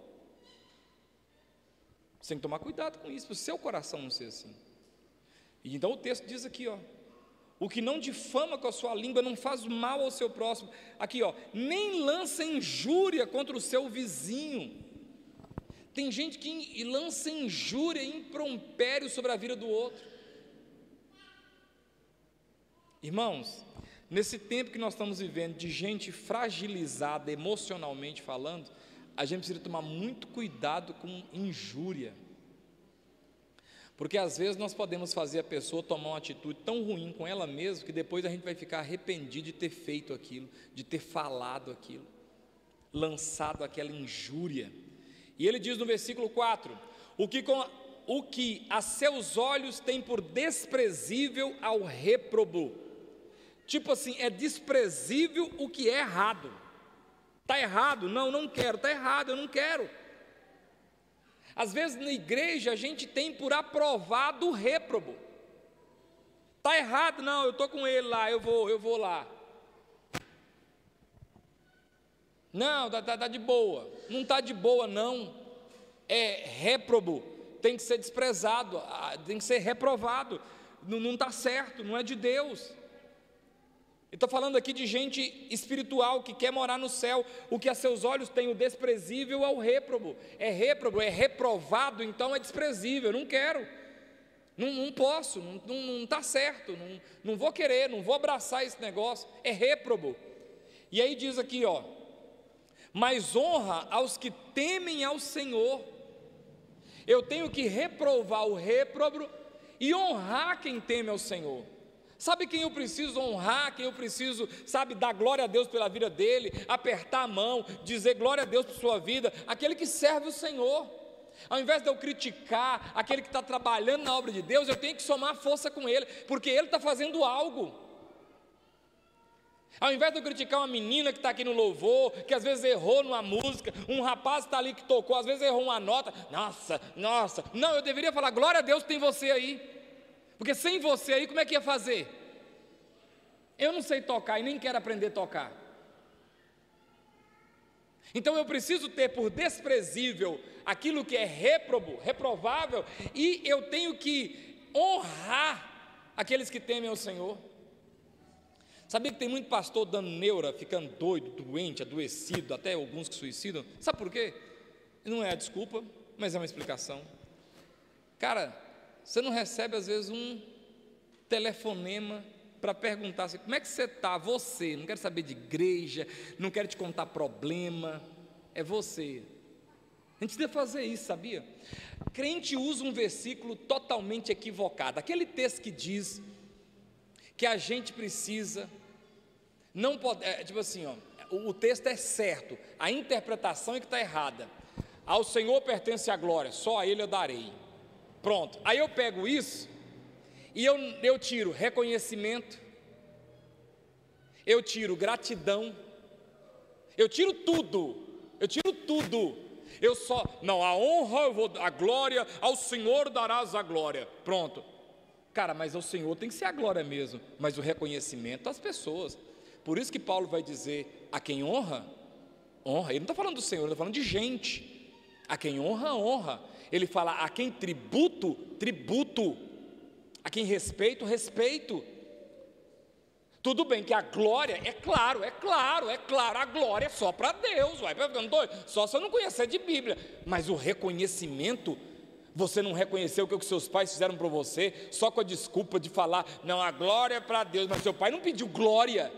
Você tem que tomar cuidado com isso, para o seu coração não ser assim. E então o texto diz aqui, ó, o que não difama com a sua língua não faz mal ao seu próximo. Aqui, ó, nem lança injúria contra o seu vizinho. Tem gente que lança injúria e impropério sobre a vida do outro. Irmãos, Nesse tempo que nós estamos vivendo, de gente fragilizada emocionalmente falando, a gente precisa tomar muito cuidado com injúria, porque às vezes nós podemos fazer a pessoa tomar uma atitude tão ruim com ela mesma, que depois a gente vai ficar arrependido de ter feito aquilo, de ter falado aquilo, lançado aquela injúria. E ele diz no versículo 4, o que a seus olhos tem por desprezível ao réprobo. Tipo assim, é desprezível o que é errado. Está errado? Não quero. Está errado, eu não quero. Às vezes na igreja a gente tem por aprovado o réprobo. Está errado? Não, eu estou com ele lá, eu vou lá. Não, tá de boa. Não está de boa não. É réprobo, tem que ser desprezado, tem que ser reprovado. Não está certo, não é de Deus. Estou falando aqui de gente espiritual que quer morar no céu. O que a seus olhos tem o desprezível ao réprobo. É reprovado, então é desprezível. Não quero, não posso, não está certo, não vou querer, não vou abraçar esse negócio. É réprobo. E aí diz aqui, mas honra aos que temem ao Senhor. Eu tenho que reprovar o réprobo e honrar quem teme ao Senhor. Sabe quem eu preciso honrar, quem eu preciso, dar glória a Deus pela vida dele, apertar a mão, dizer glória a Deus por sua vida? Aquele que serve o Senhor. Ao invés de eu criticar aquele que está trabalhando na obra de Deus, eu tenho que somar força com ele, porque ele está fazendo algo. Ao invés de eu criticar uma menina que está aqui no louvor, que às vezes errou numa música, um rapaz está ali que tocou, às vezes errou uma nota, nossa, não, eu deveria falar, glória a Deus tem você aí. Porque sem você aí, como é que ia fazer? Eu não sei tocar e nem quero aprender a tocar. Então eu preciso ter por desprezível aquilo que é reprovável, e eu tenho que honrar aqueles que temem ao Senhor. Sabia que tem muito pastor dando neura, ficando doido, doente, adoecido, até alguns que suicidam? Sabe por quê? Não é a desculpa, mas é uma explicação. Cara, você não recebe às vezes um telefonema para perguntar assim, como é que você está? Você, não quero saber de igreja, não quero te contar problema, é você. A gente precisa fazer isso, sabia? Crente usa um versículo totalmente equivocado, aquele texto que diz que a gente precisa, não pode, tipo assim, o texto é certo, a interpretação é que está errada. Ao Senhor pertence a glória, só a Ele eu darei. Pronto, aí eu pego isso e eu tiro reconhecimento, eu tiro gratidão, eu tiro tudo, a honra, a glória, ao Senhor darás a glória, pronto. Cara, mas ao Senhor tem que ser a glória mesmo, mas o reconhecimento às pessoas. Por isso que Paulo vai dizer, a quem honra, honra. Ele não está falando do Senhor, ele está falando de gente. A quem honra, honra. Ele fala, a quem tributo, tributo. A quem respeito, respeito. Tudo bem que a glória, é claro, a glória é só para Deus, vai ficando doido, só se eu não conhecer de Bíblia. Mas o reconhecimento, você não reconheceu o que os seus pais fizeram para você, só com a desculpa de falar, não, a glória é para Deus, mas seu pai não pediu glória.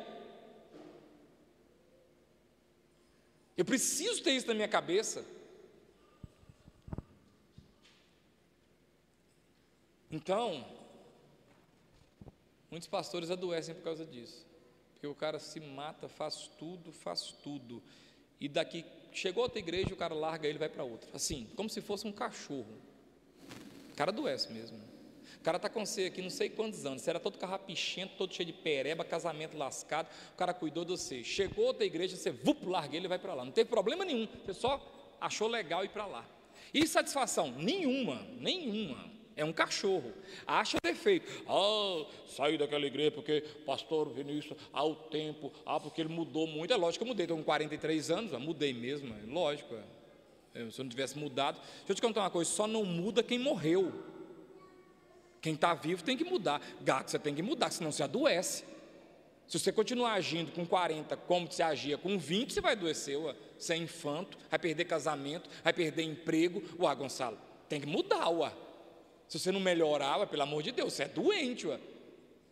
Eu preciso ter isso na minha cabeça. Então, muitos pastores adoecem por causa disso, porque o cara se mata, faz tudo, e daqui, chegou a outra igreja, o cara larga ele e vai para outra, assim, como se fosse um cachorro. O cara adoece mesmo. O cara está com você aqui não sei quantos anos, você era todo carrapichento, todo cheio de pereba, casamento lascado, o cara cuidou de você, chegou a outra igreja, você larga ele e vai para lá, não teve problema nenhum, você só achou legal ir para lá. E satisfação? Nenhuma. É um cachorro, acha defeito, saí daquela igreja porque pastor Vinícius, o tempo, porque ele mudou muito. É lógico que eu mudei, estou com 43 anos, mudei mesmo, é lógico, se eu não tivesse mudado. Deixa eu te contar uma coisa, só não muda quem morreu, quem está vivo tem que mudar. Gato, você tem que mudar, senão você adoece. Se você continuar agindo com 40 como você agia com 20, você vai adoecer, você é infanto, vai perder casamento, vai perder emprego. Gonçalo, tem que mudar, Se você não melhorar, pelo amor de Deus, você é doente,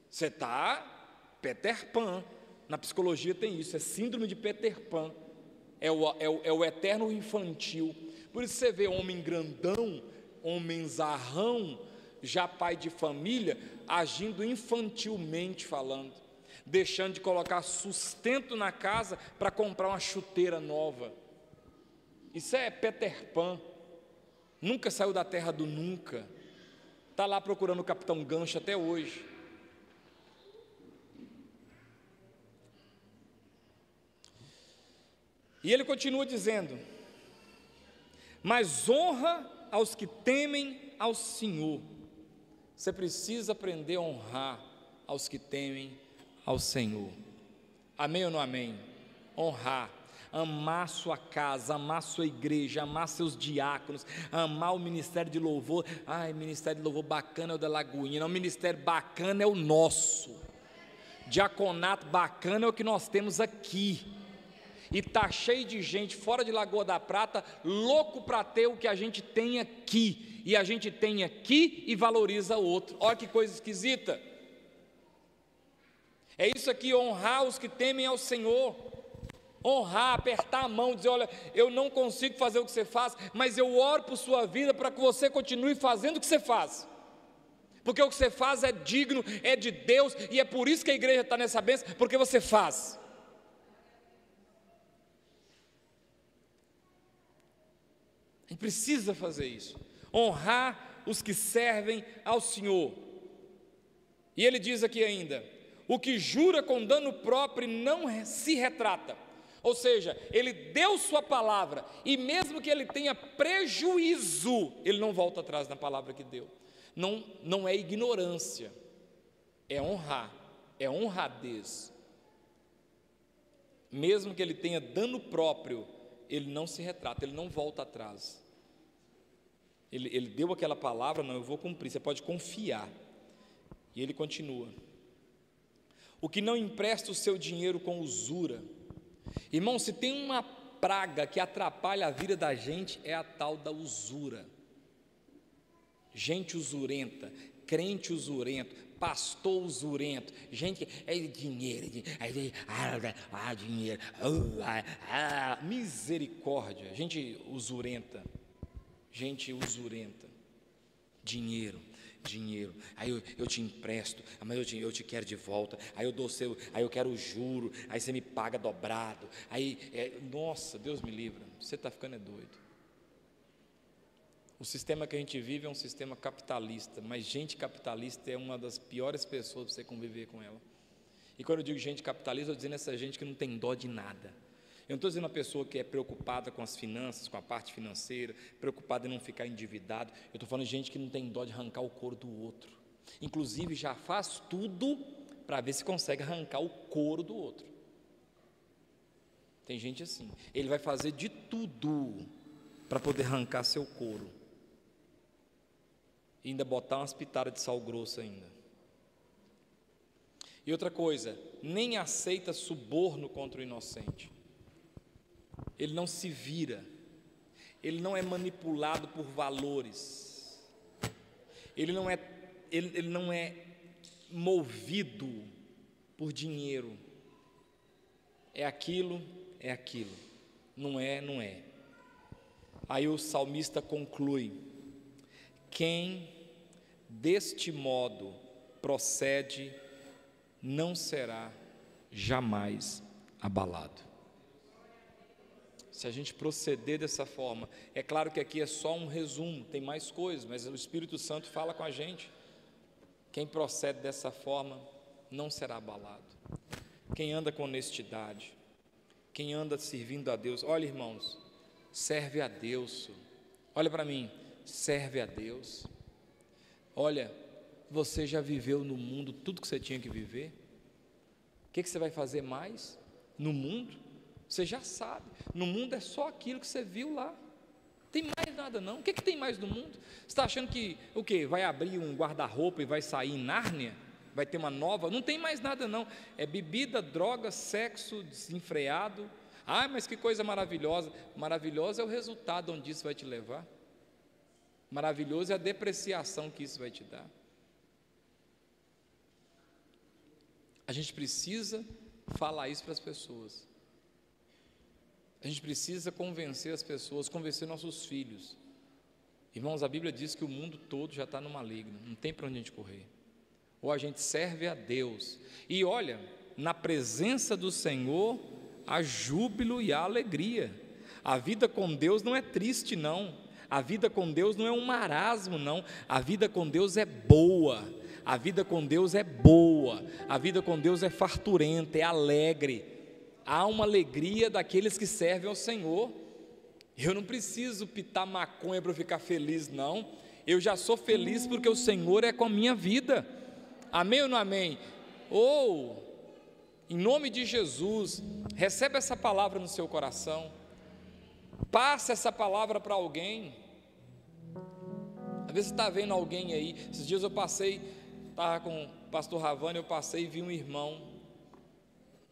você está Peter Pan, na psicologia tem isso, é síndrome de Peter Pan, é o eterno infantil. Por isso você vê homem grandão, homem zarrão, já pai de família, agindo infantilmente falando, deixando de colocar sustento na casa para comprar uma chuteira nova. Isso é Peter Pan, nunca saiu da terra do nunca, está lá procurando o Capitão Gancho até hoje. E ele continua dizendo: mas honra aos que temem ao Senhor. Você precisa aprender a honrar aos que temem ao Senhor. Amém ou não amém? Honrar, amar sua casa, amar sua igreja, amar seus diáconos, amar o ministério de louvor. Ai, ministério de louvor bacana é o da Lagoinha. Não, o ministério bacana é o nosso. Diaconato bacana é o que nós temos aqui. E está cheio de gente fora de Lagoa da Prata, louco para ter o que a gente tem aqui, e a gente tem aqui e valoriza o outro. Olha que coisa esquisita. É isso aqui, honrar os que temem ao Senhor, honrar, apertar a mão, dizer: olha, eu não consigo fazer o que você faz, mas eu oro por sua vida para que você continue fazendo o que você faz, porque o que você faz é digno, é de Deus, e é por isso que a igreja está nessa bênção, porque você faz. A gente precisa fazer isso, honrar os que servem ao Senhor. E ele diz aqui ainda: o que jura com dano próprio não se retrata. Ou seja, ele deu sua palavra, e mesmo que ele tenha prejuízo, ele não volta atrás na palavra que deu. Não é ignorância, é honrar, é honradez. Mesmo que ele tenha dano próprio, ele não se retrata, ele não volta atrás. Ele deu aquela palavra: não, eu vou cumprir, você pode confiar. E ele continua: o que não empresta o seu dinheiro com usura. Irmão, se tem uma praga que atrapalha a vida da gente, é a tal da usura. Gente usurenta, crente usurento, pastor usurento, gente que é dinheiro, dinheiro, misericórdia, gente usurenta, dinheiro, aí eu te empresto, mas eu te quero de volta, aí eu dou aí eu quero o juro, aí você me paga dobrado, nossa, Deus me livra, você está ficando doido. O sistema que a gente vive é um sistema capitalista, mas gente capitalista é uma das piores pessoas para você conviver com ela. E quando eu digo gente capitalista, eu estou dizendo essa gente que não tem dó de nada. Eu não estou dizendo uma pessoa que é preocupada com as finanças, com a parte financeira, preocupada em não ficar endividado. Eu estou falando de gente que não tem dó de arrancar o couro do outro. Inclusive já faz tudo para ver se consegue arrancar o couro do outro. Tem gente assim, ele vai fazer de tudo para poder arrancar seu couro. E ainda botar umas pitadas de sal grosso ainda. E outra coisa, nem aceita suborno contra o inocente. Ele não se vira, ele não é manipulado por valores, ele não é movido por dinheiro. É aquilo, não é. Aí o salmista conclui: quem deste modo procede não será jamais abalado. Se a gente proceder dessa forma, é claro que aqui é só um resumo, tem mais coisas, mas o Espírito Santo fala com a gente. Quem procede dessa forma não será abalado. Quem anda com honestidade, quem anda servindo a Deus, olha, irmãos, serve a Deus. Olha para mim, serve a Deus. Olha, você já viveu no mundo tudo que você tinha que viver. O que você vai fazer mais no mundo? Você já sabe, no mundo é só aquilo que você viu lá, não tem mais nada não. O que tem mais no mundo? Você está achando que o quê? Vai abrir um guarda-roupa e vai sair em Nárnia? Vai ter uma nova? Não tem mais nada não, é bebida, droga, sexo desenfreado. Mas que coisa maravilhosa. Maravilhosa é o resultado onde isso vai te levar, maravilhoso é a depreciação que isso vai te dar. A gente precisa falar isso para as pessoas. A gente precisa convencer as pessoas, convencer nossos filhos. Irmãos, a Bíblia diz que o mundo todo já está no maligno, não tem para onde a gente correr. Ou a gente serve a Deus. E olha, na presença do Senhor há júbilo e há alegria. A vida com Deus não é triste, não. A vida com Deus não é um marasmo, não. A vida com Deus é boa. A vida com Deus é boa. A vida com Deus é farturenta, é alegre. Há uma alegria daqueles que servem ao Senhor. Eu não preciso pitar maconha para ficar feliz, não. Eu já sou feliz porque o Senhor é com a minha vida. Amém ou não amém? Em nome de Jesus, recebe essa palavra no seu coração. Passa essa palavra para alguém. Às vezes você está vendo alguém aí. Esses dias eu passei, estava com o pastor Ravani, eu passei e vi um irmão,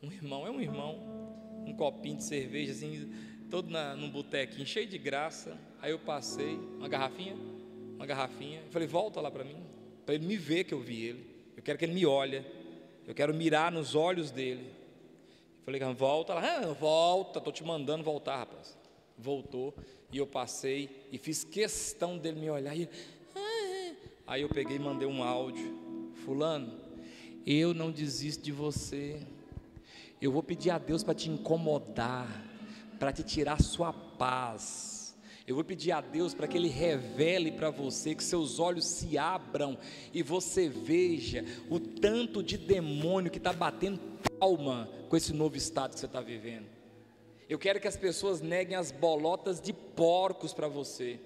um copinho de cerveja, assim, todo num botequinho, cheio de graça. Aí eu passei, uma garrafinha, eu falei, volta lá para mim, para ele me ver que eu vi ele. Eu quero que ele me olhe, eu quero mirar nos olhos dele. Eu falei, volta lá, volta, estou te mandando voltar, rapaz. Voltou, e eu passei e fiz questão dele me olhar. Aí eu peguei e mandei um áudio: fulano, eu não desisto de você. Eu vou pedir a Deus para te incomodar, para te tirar sua paz. Eu vou pedir a Deus para que Ele revele para você, que seus olhos se abram e você veja o tanto de demônio que está batendo palma com esse novo estado que você está vivendo. Eu quero que as pessoas neguem as bolotas de porcos para você,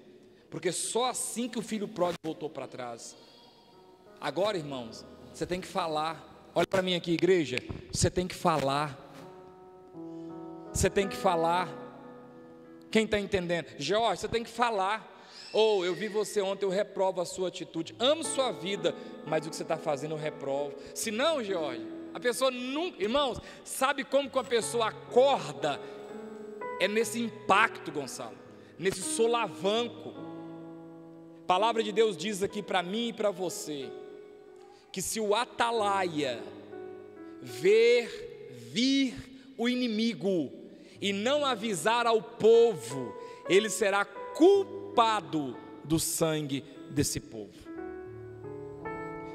porque só assim que o filho pródigo voltou para trás. Agora, irmãos, você tem que falar. Olha para mim aqui, igreja. Você tem que falar. Você tem que falar. Quem está entendendo? Jorge, você tem que falar. Eu vi você ontem, eu reprovo a sua atitude. Amo sua vida, mas o que você está fazendo eu reprovo. Se não, Jorge, a pessoa nunca... Irmãos, sabe como que uma pessoa acorda? É nesse impacto, Gonçalo, nesse solavanco. A palavra de Deus diz aqui para mim e para você, que se o atalaia vir o inimigo e não avisar ao povo, ele será culpado do sangue desse povo.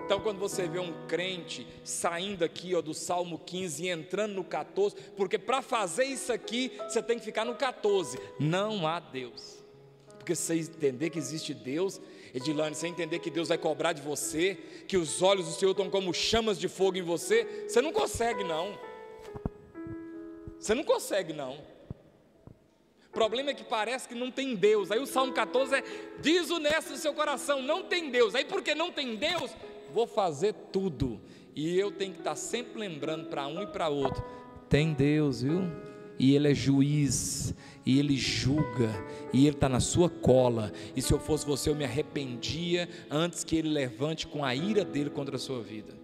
Então, quando você vê um crente saindo aqui do Salmo 15 e entrando no 14, porque para fazer isso aqui, você tem que ficar no 14, não há Deus. Porque se você entender que existe Deus, Edilane, você entender que Deus vai cobrar de você, que os olhos do Senhor estão como chamas de fogo em você, você não consegue não. Você não consegue não. O problema é que parece que não tem Deus. Aí o Salmo 14 diz honesto no seu coração, não tem Deus. Aí porque não tem Deus, vou fazer tudo. E eu tenho que estar sempre lembrando para um e para outro, tem Deus, viu? E Ele é juiz, e Ele julga, e Ele está na sua cola. E se eu fosse você, eu me arrependia antes que Ele levante com a ira dele contra a sua vida.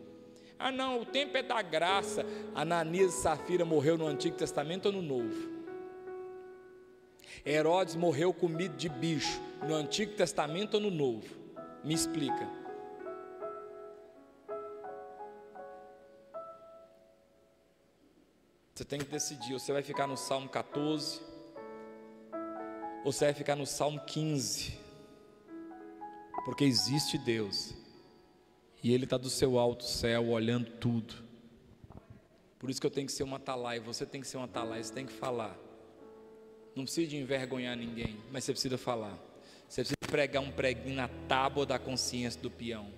Não, o tempo é da graça. Ananias e Safira morreu no Antigo Testamento ou no Novo? Herodes morreu comido de bicho no Antigo Testamento ou no Novo? Me explica. Você tem que decidir, ou você vai ficar no Salmo 14, ou você vai ficar no Salmo 15, porque existe Deus, e Ele está do seu alto céu, olhando tudo. Por isso que eu tenho que ser uma atalaia, você tem que ser uma atalaia, você tem que falar. Não precisa de envergonhar ninguém, mas você precisa falar. Você precisa pregar um preguinho na tábua da consciência do peão.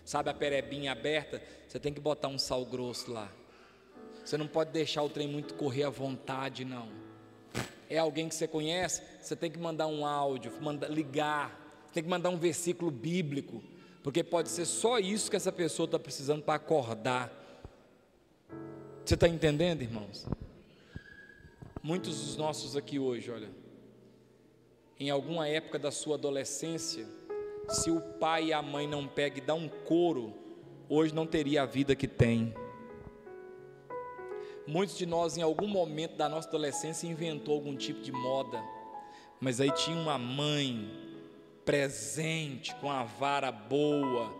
Sabe a perebinha aberta? Você tem que botar um sal grosso lá. Você não pode deixar o trem muito correr à vontade, não. É alguém que você conhece, você tem que mandar um áudio, ligar, tem que mandar um versículo bíblico, porque pode ser só isso que essa pessoa está precisando para acordar. Você está entendendo, irmãos? Muitos dos nossos aqui hoje, olha, em alguma época da sua adolescência, se o pai e a mãe não pegam e dão um couro, hoje não teria a vida que tem. Muitos de nós, em algum momento da nossa adolescência, inventou algum tipo de moda, mas aí tinha uma mãe presente, com a vara boa,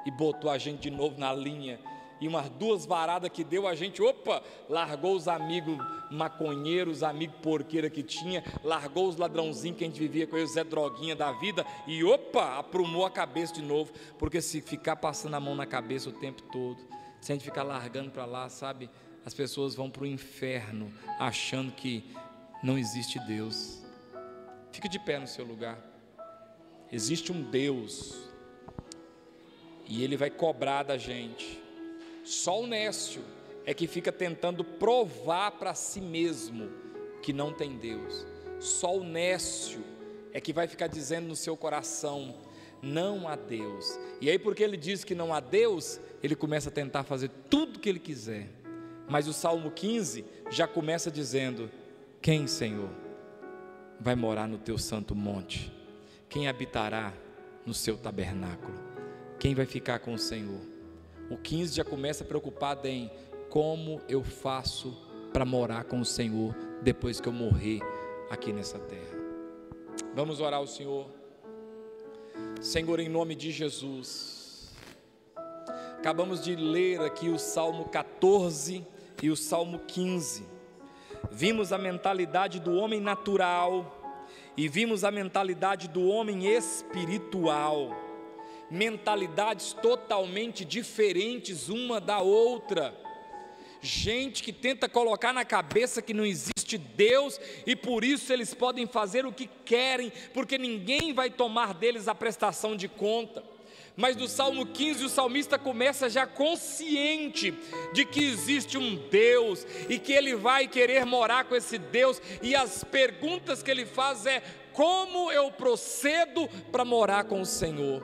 e botou a gente de novo na linha, e umas 2 varadas que deu, a gente, opa, largou os amigos maconheiros, os amigos porqueira que tinha, largou os ladrãozinhos que a gente vivia com eles, Zé Droguinha da vida, e opa, aprumou a cabeça de novo, porque se ficar passando a mão na cabeça o tempo todo, se a gente ficar largando para lá, sabe, as pessoas vão para o inferno, achando que não existe Deus. Fique de pé no seu lugar. Existe um Deus, e Ele vai cobrar da gente. Só o nécio é que fica tentando provar para si mesmo que não tem Deus. Só o nécio é que vai ficar dizendo no seu coração, não há Deus. E aí, porque ele diz que não há Deus, ele começa a tentar fazer tudo o que ele quiser. Mas o Salmo 15 já começa dizendo, quem, Senhor, vai morar no teu santo monte? Quem habitará no seu tabernáculo? Quem vai ficar com o Senhor? O 15 já começa preocupado em como eu faço para morar com o Senhor depois que eu morrer aqui nessa terra. Vamos orar ao Senhor. Senhor, em nome de Jesus, acabamos de ler aqui o Salmo 14 e o Salmo 15. Vimos a mentalidade do homem natural e vimos a mentalidade do homem espiritual, mentalidades totalmente diferentes uma da outra. Gente que tenta colocar na cabeça que não existe Deus e por isso eles podem fazer o que querem, porque ninguém vai tomar deles a prestação de conta. Mas no Salmo 15 o salmista começa já consciente de que existe um Deus e que ele vai querer morar com esse Deus, e as perguntas que ele faz é: como eu procedo para morar com o Senhor?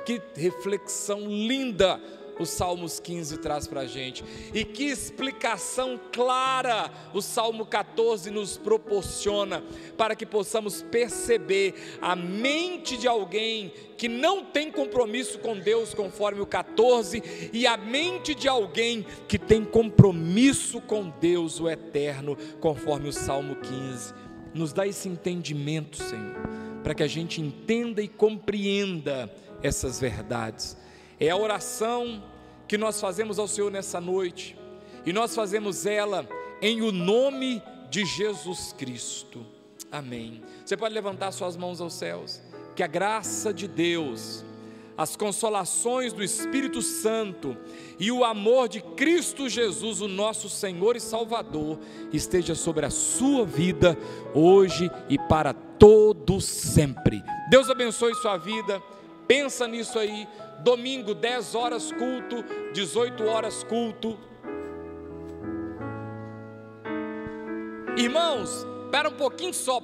Que reflexão linda o Salmos 15 traz para a gente, e que explicação clara o Salmo 14 nos proporciona, para que possamos perceber a mente de alguém que não tem compromisso com Deus, conforme o 14, e a mente de alguém que tem compromisso com Deus, o eterno, conforme o Salmo 15. Nos dá esse entendimento, Senhor, para que a gente entenda e compreenda essas verdades. É a oração que nós fazemos ao Senhor nessa noite, e nós fazemos ela em o nome de Jesus Cristo, amém. Você pode levantar suas mãos aos céus. Que a graça de Deus, as consolações do Espírito Santo e o amor de Cristo Jesus, o nosso Senhor e Salvador, esteja sobre a sua vida, hoje e para todo sempre. Deus abençoe sua vida. Pensa nisso aí. Domingo 10 horas culto, 18 horas culto. Irmãos, espera um pouquinho só.